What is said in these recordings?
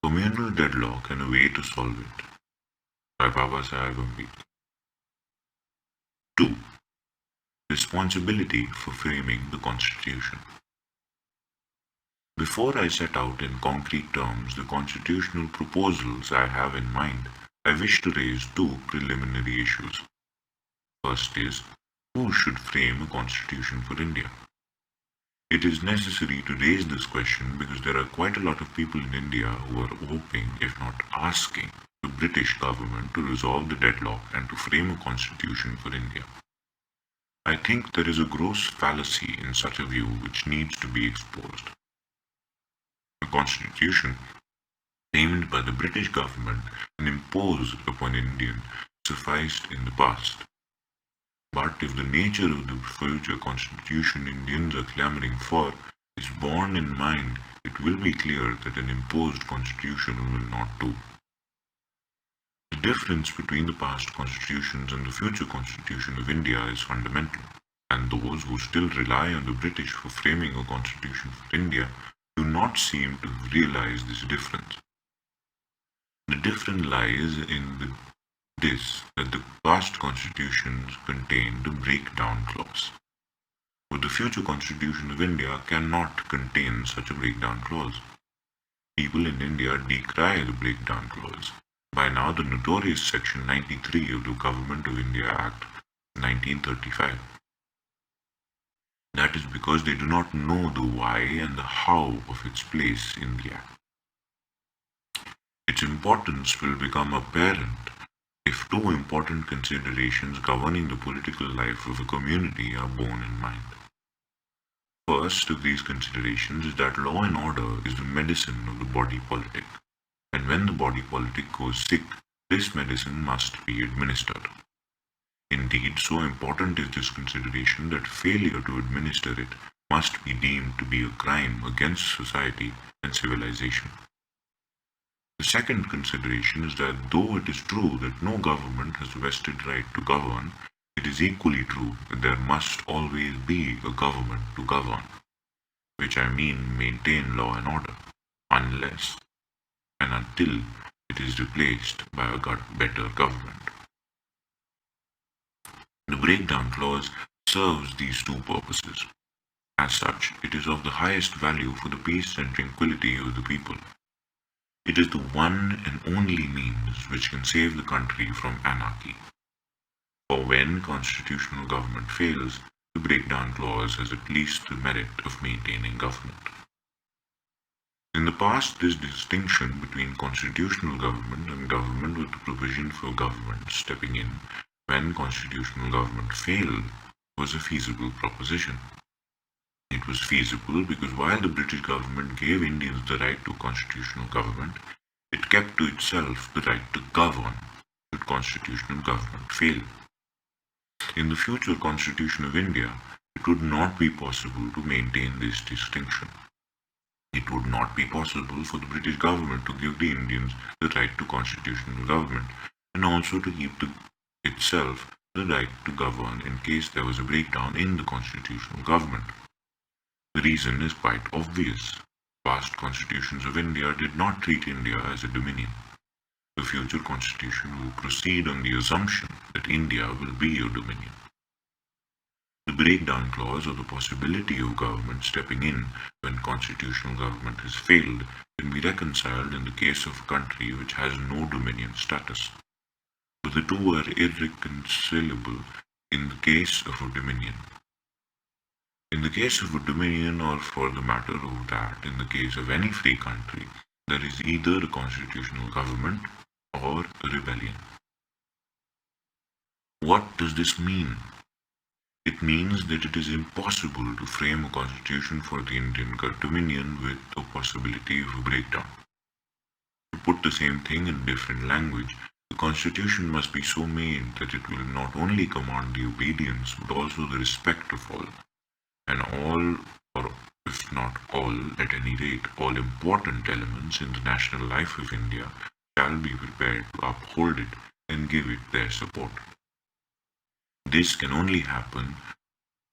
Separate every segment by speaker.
Speaker 1: Communal Deadlock and a Way to Solve It by Ambedkar. 2. Responsibility for framing the Constitution. Before I set out in concrete terms the constitutional proposals I have in mind, I wish to raise two preliminary issues. First is, who should frame a constitution for India? It is necessary to raise this question because there are quite a lot of people in India who are hoping, if not asking, the British government to resolve the deadlock and to frame a constitution for India. I think there is a gross fallacy in such a view which needs to be exposed. A constitution framed by the British government and imposed upon Indians sufficed in the past. But if the nature of the future constitution Indians are clamoring for is borne in mind, it will be clear that an imposed constitution will not do. The difference between the past constitutions and the future constitution of India is fundamental, and those who still rely on the British for framing a constitution for India do not seem to realize this difference. The difference lies in this that the past constitutions contained a breakdown clause. But the future constitution of India cannot contain such a breakdown clause. People in India decry the breakdown clause. By now the notorious Section 93 of the Government of India Act 1935. That is because they do not know the why and the how of its place in the Act. Its importance will become apparent if two important considerations governing the political life of a community are borne in mind. First of these considerations is that law and order is the medicine of the body politic, and when the body politic goes sick, this medicine must be administered. Indeed, so important is this consideration that failure to administer it must be deemed to be a crime against society and civilization. The second consideration is that though it is true that no government has a vested right to govern, it is equally true that there must always be a government to govern, which I mean maintain law and order, unless and until it is replaced by a better government. The breakdown clause serves these two purposes. As such, it is of the highest value for the peace and tranquility of the people. It is the one and only means which can save the country from anarchy. For when constitutional government fails, the breakdown clause has at least the merit of maintaining government. In the past, this distinction between constitutional government and government with the provision for government stepping in when constitutional government failed was a feasible proposition. It was feasible because while the British government gave Indians the right to constitutional government, it kept to itself the right to govern should constitutional government fail. In the future constitution of India, it would not be possible to maintain this distinction. It would not be possible for the British government to give the Indians the right to constitutional government and also to keep to itself the right to govern in case there was a breakdown in the constitutional government. The reason is quite obvious. Past constitutions of India did not treat India as a dominion. The future constitution will proceed on the assumption that India will be a dominion. The breakdown clause or the possibility of government stepping in when constitutional government has failed can be reconciled in the case of a country which has no dominion status. But the two are irreconcilable in the case of a dominion. In the case of a dominion, or for the matter of that, in the case of any free country, there is either a constitutional government or a rebellion. What does this mean? It means that it is impossible to frame a constitution for the Indian dominion with the possibility of a breakdown. To put the same thing in different language, the constitution must be so made that it will not only command the obedience but also the respect of all. And all, or if not all, at any rate, all important elements in the national life of India shall be prepared to uphold it and give it their support. This can only happen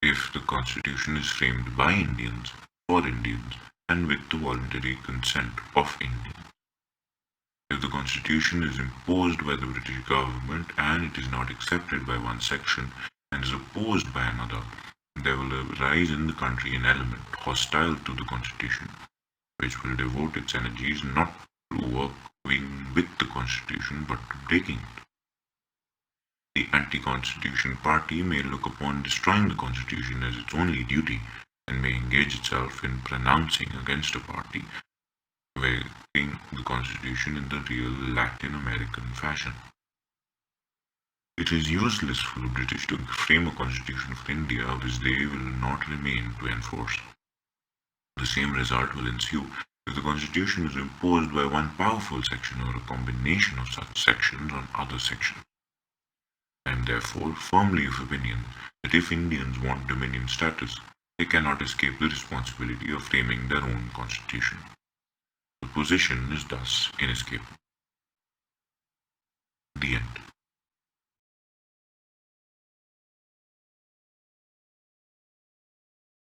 Speaker 1: if the constitution is framed by Indians, for Indians, and with the voluntary consent of Indians. If the constitution is imposed by the British government and it is not accepted by one section and is opposed by another, there will arise in the country an element hostile to the constitution, which will devote its energies not to working with the constitution but to breaking it. The anti-constitution party may look upon destroying the constitution as its only duty and may engage itself in pronouncing against a party breaking the constitution in the real Latin American fashion. It is useless for the British to frame a constitution for India which they will not remain to enforce. The same result will ensue if the constitution is imposed by one powerful section or a combination of such sections on other sections. I am therefore firmly of opinion that if Indians want dominion status, they cannot escape the responsibility of framing their own constitution. The position is thus inescapable. The end.